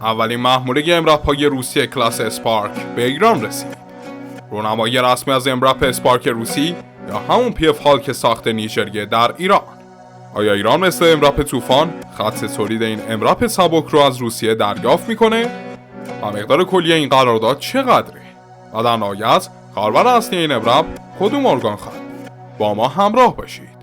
اولین محموله امرپ‌های روسی کلاس اسپارک به ایران رسید. رونمایی رسمی از امرپ اسپارک روسی یا همون پیف هالک ساخت نیجریه در ایران. آیا ایران مثل امرپ طوفان خط تولید این امرپ سبک رو از روسیه دریافت میکنه؟ و مقدار کلی این قرارداد چقدره؟ و در نهایت کاربر اصلی این امرپ کدوم ارگان خواهد؟ با ما همراه باشید.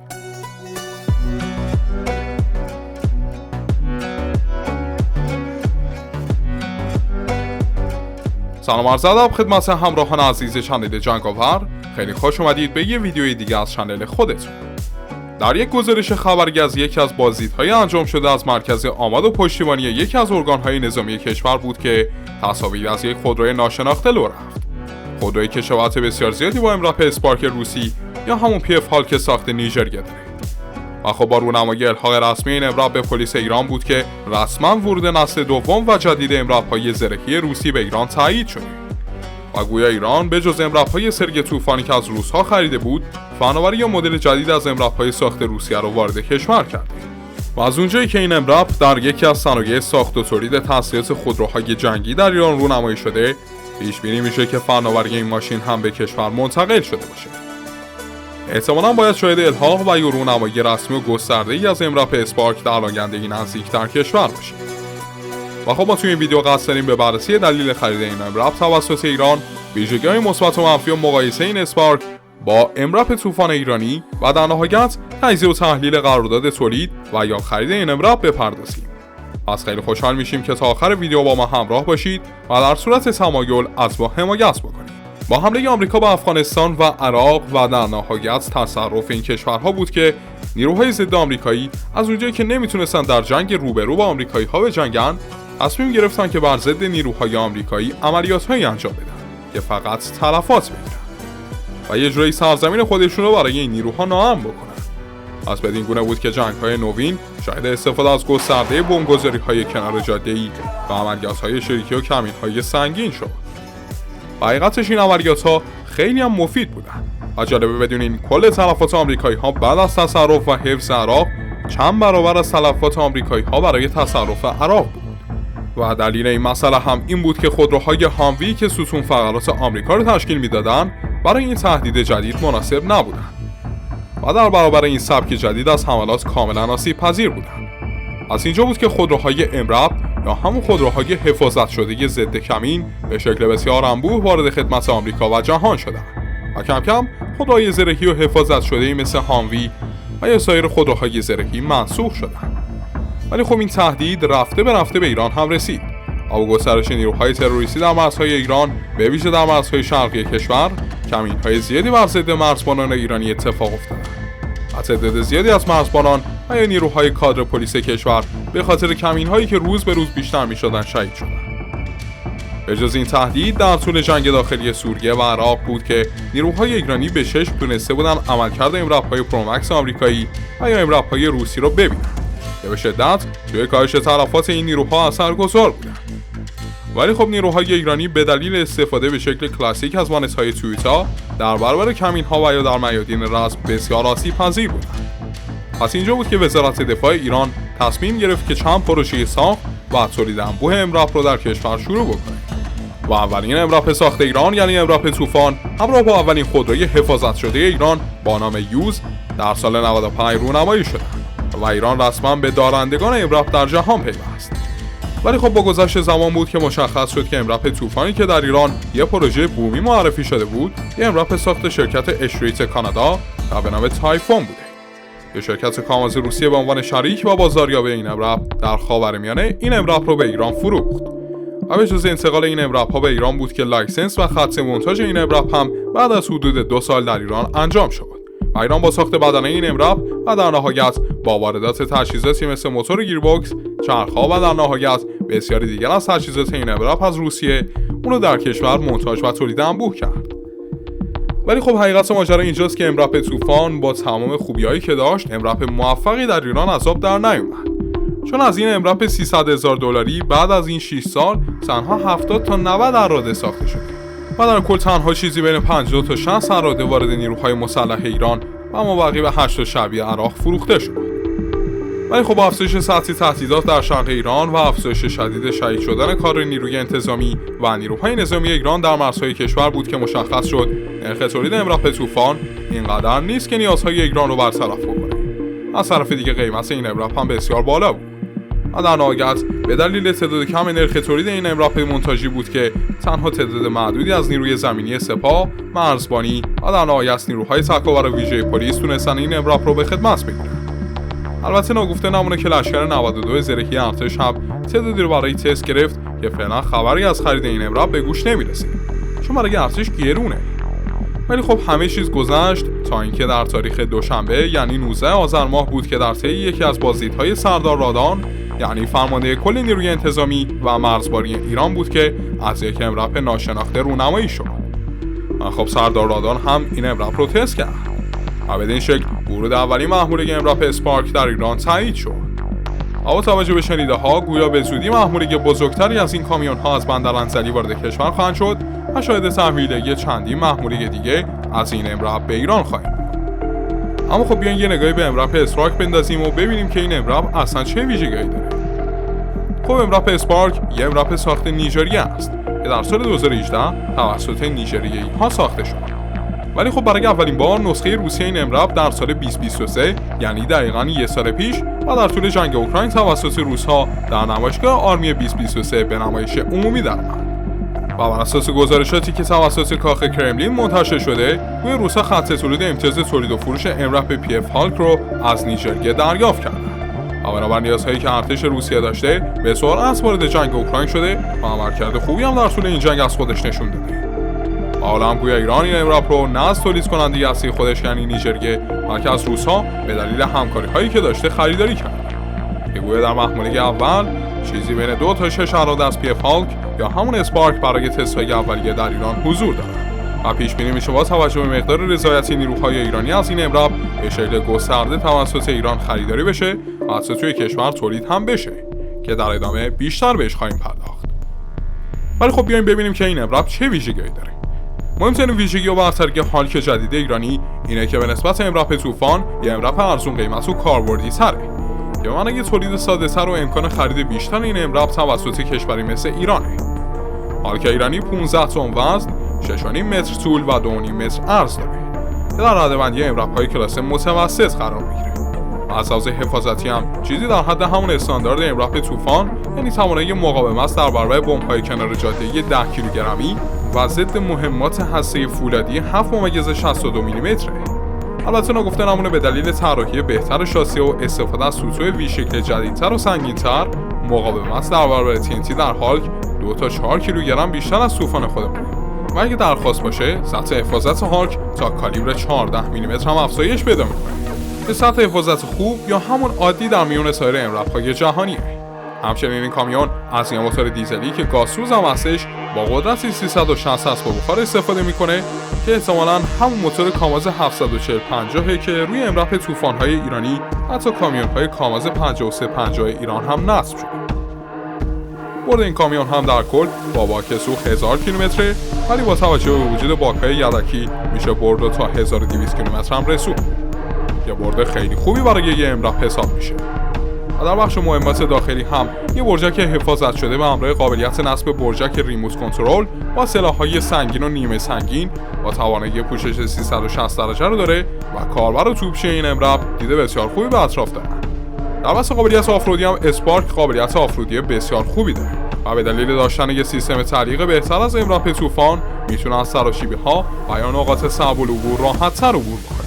سلام عرض ادب خدمت همراهان عزیز چنل جنگاور. خیلی خوش اومدید به یه ویدیوی دیگه از چنل خودتون. در یک گزارش خبری از یکی از بازدیدهای انجام شده از مرکز آماد و پشتیبانی یکی از ارگان‌های نظامی کشور بود که تصاویری از یک خودروی ناشناخته لو رفت. خودرویی که شباهت بسیار زیادی با امرپ اسپارک روسی یا همون پیف هالک ساخت نیجریه داره. و خب با رونمایی الحاق رسمی این امرپ به پلیس ایران بود که رسما ورود نسل دوم و جدید امرپ‌های زرهی روسی به ایران تایید شده. و گویا ایران به جز امرپ‌های سرگ طوفانی که از روس‌ها خریده بود، فناوری یا مدل جدید از امرپ‌های ساخت روسیه رو وارد کشور کرد. و از اونجایی که این امرپ در یکی از صنایع ساخت و تولید تسلیحات خودروهای جنگی در ایران رونمایی شده، پیش بینی میشه که فناوری این ماشین هم به کشور منتقل شده باشه. احتمالاً باید شاهد الحاق و یا رونمایی رسمی و گسترده‌ای از امرپ اسپارک در آینده نزدیک در کشور باشیم. و خب ما توی این ویدیو قصد داریم به بررسی دلیل خرید این امرپ توسط ایران، ویژگی‌های مثبت و منفی و مقایسه این اسپارک با امرپ طوفان ایرانی و در نهایت تجزیه و تحلیل قرارداد تولید و یا خرید این امرپ بپردازیم. پس خیلی خوشحال میشیم که تا آخر ویدیو با ما همراه باشید و در صورت تمایل از ما حمایت بکنید. با حمله آمریکا به افغانستان و عراق و در نهایت تصرف این کشورها بود که نیروهای ضد آمریکایی از اونجایی که نمیتونستن در جنگ روبرو با آمریکایی‌ها بجنگن، تصمیم گرفتن که بر ضد نیروهای آمریکایی عملیات‌هایی انجام بدن که فقط تلفات بگیرن و یه جوری سرزمین خودشون رو برای این نیروها ناامن بکنن. پس بدین گونه بود که جنگ‌های نوین شاهد استفاده از گسترده بمب‌گذاری‌های کنار جاده‌ای و عملیات‌های شریکی و کمین‌های سنگین شد. حقیقتش این عملیات‌ها خیلی هم مفید بودن و جالبه بدونین کل تلفات آمریکایی‌ها بعد از تصرف و حفظ عراق چند برابر از تلفات آمریکایی‌ها برای تصرف عراق بود. و دلیل این مسئله هم این بود که خودروهای هاموی که ستون فقرات آمریکا رو تشکیل میدادن برای این تهدید جدید مناسب نبودن و در برابر این سبک جدید از حملات کاملا آسیب پذیر بودن. از اینجا بود که خودروهای امرپ یا همون خودروهای حفاظت شده ضد کمین به شکل بسیار انبوه وارد خدمت آمریکا و جهان شدند و کم کم خودروهای زرهی و حفاظت شده مثل هاموی و یا سایر خودروهای زرهی منسوخ شدند. ولی خب این تهدید رفته به ایران هم رسید. با گسترش نیروهای تروریستی در مرزهای ایران، به ویژه در مرزهای شرقی کشور، کمین‌های زیادی بر ضد مرزبانان ایرانی اتفاق افتاد. و تعداد زیادی از مرزبانان و یا نیروهای کادر پلیس کشور به خاطر کمین‌هایی که روز به روز بیشتر می‌شدن شهید شدند. به جز این تهدید در طول جنگ داخلی سوریه و عراق بود که نیروهای ایرانی به چشم تونسته بودن عملکرد امرپ‌های پرومکس آمریکایی و یا امرپ‌های روسی رو ببینن که به شدت توی کاهش تلفات این نیروها اثرگذار بودن. ولی خب نیروهای ایرانی به دلیل استفاده به شکل کلاسیک از وانت‌های تویوتا در برابر کمین‌ها و یا در میادین رزم بسیار آسیب پذیر بودند. پس اینجا بود که وزارت دفاع ایران تصمیم گرفت که چند پروژه ساخت و تولید انبوه امرپ رو در کشور شروع بکنه. و اولین امرپ ساخت ایران یعنی امرپ طوفان همراه با اولین خودروی حفاظت شده ایران با نام یوز در سال 95 رونمایی شد و ایران رسما به دارندگان امرپ در جهان پیوست. ولی خب با گذشت زمان بود که مشخص شد که امرپ طوفانی که در ایران یه پروژه بومی معرفی شده بود، یه امرپ ساخت شرکت اشریت کانادا و به نام تایفون بوده. یه شرکت کاماز روسیه به عنوان شریک و بازاریاب این امرپ در خاورمیانه این امرپ رو به ایران فروخت. و به جز انتقال این امرپ‌ها به ایران بود که لایسنس و خط مونتاژ این امرپ هم بعد از حدود 2 سال در ایران انجام شد. و ایران با ساخت بدنه این امرپ و در نهایت با واردات تجهیزاتی مثل موتور گیربکس، چرخ‌ها و در نهایت بسیاری دیگر از تجهیزات این امرپ از روسیه اونو در کشور مونتاژ و تولید انبوه کرد. ولی خب حقیقت ماجرا اینجاست که امرپ طوفان با تمام خوبیایی که داشت، امرپ موفقی در ایران از آب در نیومد. چون از این امرپ $300,000 بعد از این 6 سال تنها 70 تا 90 اراده ساخته شده و در کل تنها چیزی بین 50 تا 60 اراده وارد نیروهای مسلح ایران و مابقی به 8 شعبی عراق فروخته شد. ولی خب افزایش سطح تهدیدات در شرق ایران و افزایش شدید شدید شدن کار نیروی انتظامی و نیروهای نظامی ایران در مرزهای کشور بود که مشخص شد نرخ تولید امرپ طوفان اینقدر نیست که نیازهای ایران رو برطرف بکنه. از طرف دیگه قیمت این امرپ هم بسیار بالا بود و در نهایت به دلیل تعداد کم نرخ تولید این امرپ مونتاژی بود که تنها تعداد معدودی از نیروی زمینی سپاه، مرزبانی و در نهایت نیروهای تکاور ویژه پلیس تونستن این امرپ رو به خدمت بگیرن. البته ناگفته نمونه که لشکر 92 زرهی ارتش هم تعدادی رو برای تست گرفت که فعلا خبری از خرید این امرپ به گوش نمیرسه چون برای ارتش گرونه. ولی خب همه چیز گذشت تا اینکه در تاریخ دوشنبه یعنی 19 آذر ماه بود که در طی یکی از بازدیدهای سردار رادان یعنی فرمانده کل نیروی انتظامی و مرزبانی ایران بود که از یک امرپ ناشناخته رونمایی شد. و خب سردار رادان هم این امرپ رو تست کرد و بدین شکل ورود اولی محموله امرپ اسپارک در ایران تایید شد. با توجه به شنیده ها گویا به زودی محموله بزرگتری از این کامیون ها از بندر انزلی وارد کشور خواهند شد و شاهد تحویل چندین محموله دیگه از این امرپ به ایران خواهیم. اما خب بیاین یه نگاهی به امرپ اسپارک بندازیم و ببینیم که این امرپ اصلا چه ویژگی‌هایی داره. خب امرپ اسپارک یه امرپ ساخت نیجریه است که در سال 2018 توسط نیجریه‌ای ها ساخته شد. ولی خب برای اولین بار نسخه روسی این امرپ در سال 2023 یعنی دقیقاً یک سال پیش و در طول جنگ اوکراین توسط روس‌ها در نمایشگاه آرمی 2023 به نمایش عمومی درآمد. و بر اساس گزارشاتی که توسط کاخ کرملین منتشر شده، گویا روس‌ها خط تولید امتیاز تولید و فروش امرپ PF هالک رو از نیجریه دریافت کردند. و بنابر نیازهایی که ارتش روسیه داشته، به سرعت وارد جنگ اوکراین شده و عملکرد خوبی هم در طول این جنگ از خودش نشون داده. حالا هم گویا ایران این امرپ رو نه از تولید کننده اصلی خودش یعنی نیجریه، بلکه از روس‌ها به دلیل همکاری‌هایی که داشته خریداری کرده. که گویا در محموله اول چیزی بین 2 تا 6 اراده از PF هالک یا همون اسپارک برای تست‌های اولیه در ایران حضور دارد و پیش بینی میشه با توجه به مقدار رضایتی نیروهای ایرانی از این امرپ به شکل گسترده توسط ایران خریداری بشه و حتی توی کشور تولید هم بشه که در ادامه بیشتر بهش خواهیم پرداخت. ولی خب بیایم ببینیم که این امرپ چه ویژگی‌هایی داره. مهمترین ویژگی و برتری هالک جدید ایرانی اینه که به نسبت امرپ طوفان یه امرپ ارزون قیمت و کاربردی تره. که به معنی تولید ساده‌تر و امکان خرید بیشتر این امرپ توسط کشوری مثل ایرانه. هالک ایرانی 15 تن وزن، 6.5 متر طول و 2.5 متر عرض داره که در رده‌بندی امرپ‌های کلاس متوسط قرار میگیره. از لحاظ حفاظتی هم چیزی در حد همون استاندارد امرپ طوفان یعنی توانایی مقاومت در برابر بمب‌های کنار جاده 10 کیلوگرمی و ضد مهمات هسته‌ای فولادی 7.62 میلیمتره. البته ناگفته نمونه به دلیل طراحی بهتر شاسی و استفاده از سوتوی وی شکل جدیدتر و سنگین‌تر، مقاومت در برابر TNT در هالک 2 تا 4 کیلوگرم بیشتر از طوفان خودمونه. و اگه درخواست باشه سطح حفاظت هالک تا کالیبر 14 میلیمتر هم افزایش پیدا می‌کنه. که سطح حفاظت خوب یا همون عادی در میون سایر امرپ‌های جهانیه. همچنین این کامیون از یه موتور دیزلی که گازسوز هم هستش با قدرت 360 اسب بخار استفاده میکنه که احتمالاً همون موتور کاماز 740-50 که روی امرپ طوفان‌های ایرانی حتی کامیون‌های کاماز 5350 ایران هم نصب شده. برد این کامیون هم در کل با باک سوخت 1000 کیلومتره ولی با توجه به وجود باک‌های یدکی میشه برد رو تا 1200 کیلومتر هم رسوند. یه برد خیلی خوبی برای یه امرپ حساب میشه. و در بخش مهمات داخلی هم یه برجک حفاظت شده به همراه قابلیت نصب برجک ریموت کنترل با سلاح‌های سنگین و نیمه سنگین با توانایی پوشش 360 درجه رو داره و کاربر و توپچی این امرپ دیده بسیار خوبی به اطراف داره. در بحث قابلیت آفرودی هم اسپارک قابلیت آفرودی بسیار خوبی داره و به دلیل داشتن یه سیستم تعلیق بهتر از امرپ طوفان میتونه از سراشیبی‌ها و یا نقاط صعب العبور راحت‌تر عبور کنه.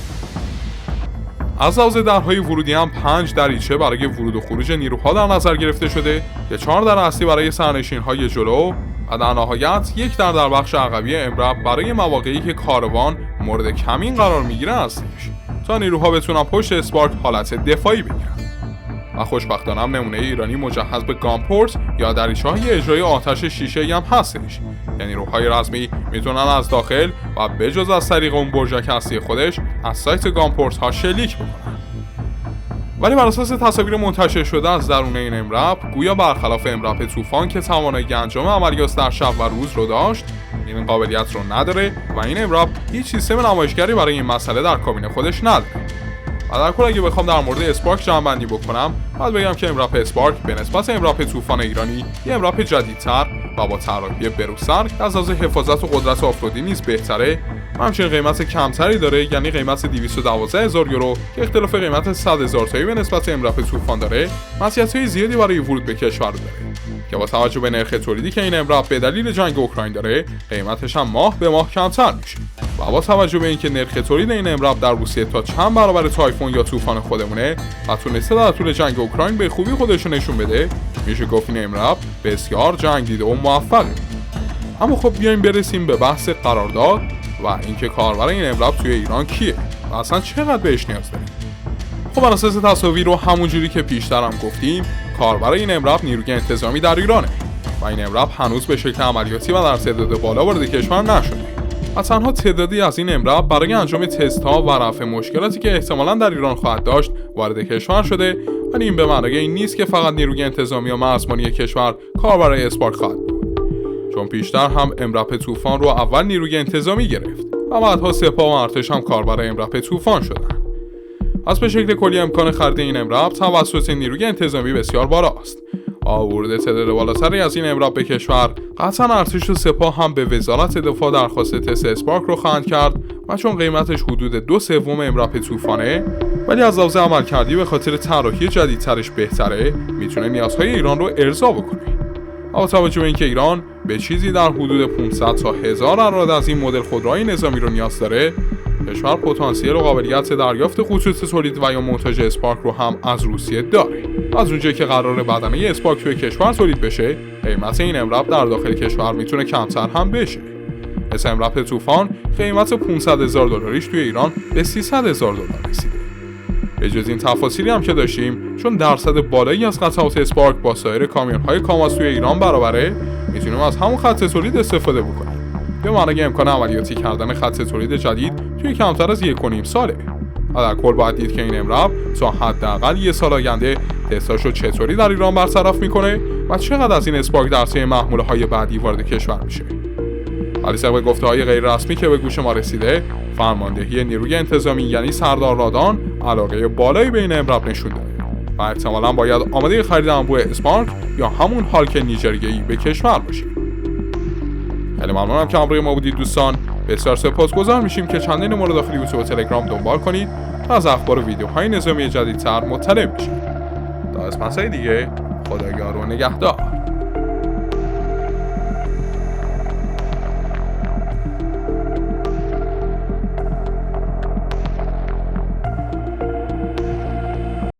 از لحاظ درهای ورودی هم 5 دریچه برای ورود و خروج نیروها در نظر گرفته شده که 4 در اصلی برای سرنشین‌های جلو و در نهایت 1 در بخش عقبی امرپ برای مواقعی که کاروان مورد کمین قرار میگیره هستش تا نیروها بتونن پشت اسپارک حالت دفاعی بگیرن. و خوشبختانه هم نمونه ایرانی مجهز به گامپورت یا دریچه‌های اجرای آتش شیشه‌ای هم هستش. یعنی نیروهای رزمی میتونن از داخل و بجز از طریق اون برجک هستی خودش از سایت گامپورت ها شلیک بکنن. ولی بر اساس تصاویر منتشر شده از درون این امرپ گویا برخلاف امرپ طوفان که توانایی انجام عملیات در شب و روز رو داشت، این قابلیت رو نداره و این امرپ هیچ سیستم نمایشگری برای این مسئله در کابین خودش نداره. و در کل اگه بخوام در مورد اسپارک جمع‌بندی بکنم، باید بگم که امرپ اسپارک به نسبت امرپ طوفان ایرانی یه امرپ جدیدتر و با طراحی بروزتر که از لحاظ حفاظت و قدرت آفرودی نیز بهتره و همچنین قیمت کمتری داره، یعنی قیمت 212,000 یورو که اختلاف قیمت 100,000 تایی به نسبت امرپ طوفان داره، مزیت‌های زیادی برای ورود به کشور داره که با توجه به نرخ تولیدی که این امرپ به دلیل جنگ اوکراین داره، قیمتش هم ماه به ماه کمتر میشه. و با توجه به اینکه نرخ تولید این امرپ در روسیه تا چند برابر تایفون یا طوفان خودمونه و تونسته در طول جنگ اوکراین به خوبی خودش نشون بده، میشه گفت این امرپ بسیار جنگ دیده و موفقه. اما خب بیایم برسیم به بحث قرارداد و اینکه کاربر این امرپ توی ایران کیه و اصلا چقدر بهش نیاز داره. خب بر اساس تصاویر و همونجوری که پیشتر هم گفتیم، کاربر این امرپ نیروی انتظامی در ایرانه و این امرپ هنوز به شکل عملیاتی و در تعداد بالا وارد کشور نشده و تنها تعدادی از این امرپ برای انجام تست‌ها و رفع مشکلاتی که احتمالاً در ایران خواهد داشت وارد کشور شده، ولی این به معنای این نیست که فقط نیروی انتظامی و مرزبانی کشور کاربر اسپارک خواهد بود، چون پیشتر هم امرپ طوفان رو اول نیروی انتظامی گرفت و بعدها سپاه و ارتش هم کاربر امرپ طوفان شدن. از به شکل کلی امکان خرید این امرپ توسط نیروی انتظامی بسیار بالاست. ورود تعداد بالاتری از این امرپ به کشور، قطعا ارتش و سپاه هم به وزارت دفاع درخواست تست اسپارک رو خواهند کرد و چون قیمتش حدود 2/3 امرپ طوفانه، ولی از لحاظ عملکردی به خاطر طراحی جدیدترش بهتره، میتونه نیازهای ایران رو ارضا بکنه. با توجه به اینکه ایران به چیزی در حدود 500 تا 1000 اراده از این مدل خودروهای نظامی رو نیاز داره، کشور پتانسیل و قابلیت دریافت خطوط تولید و یا مونتاژ اسپارک رو هم از روسیه داره. از اونجایی که قرار بدنه اسپارک توی کشور تولید بشه، قیمت این امرپ در داخل کشور میتونه کمتر هم بشه. مثل امرپ طوفان قیمت 500,000 دلاریش توی ایران به 300,000 دلار رسیده. به جز این تفاصیلی هم که داشتیم، چون درصد بالایی از قطعات اسپارک با سایر کامیون‌های کاماز توی ایران برابره، میتونیم از همون خط تولید استفاده بکنیم. به معنای امکان عملیاتی کردن خط تولید جدید توی کمتر از 1.5 ساله. و در کل باید دید که این امرپ تا حداقل 1 سال آینده تستاشو چطوری در ایران برطرف میکنه و چقدر از این اسپارک در طی محموله‌های بعدی وارد کشور میشه. ولی طبق گفته‌های غیر رسمی که به گوش ما رسیده، فرماندهی نیروی انتظامی یعنی سردار رادان علاقه بالایی به این امرپ نشون داده و احتمالاً باید آماده خرید انبوه اسپارک یا همون هالک نیجریه‌ای به کشور باشه. خیلی ممنونم که همراه ما بودید دوستان. بسیار سپاسگزار میشیم که چندین ما رو داخل یوتیوب و تلگرام دنبال کنید و از اخبار و ویدیوهای نظامی جدیدتر مطلع بشید. تا قسمت‌های دیگه، خداگار و نگهدار.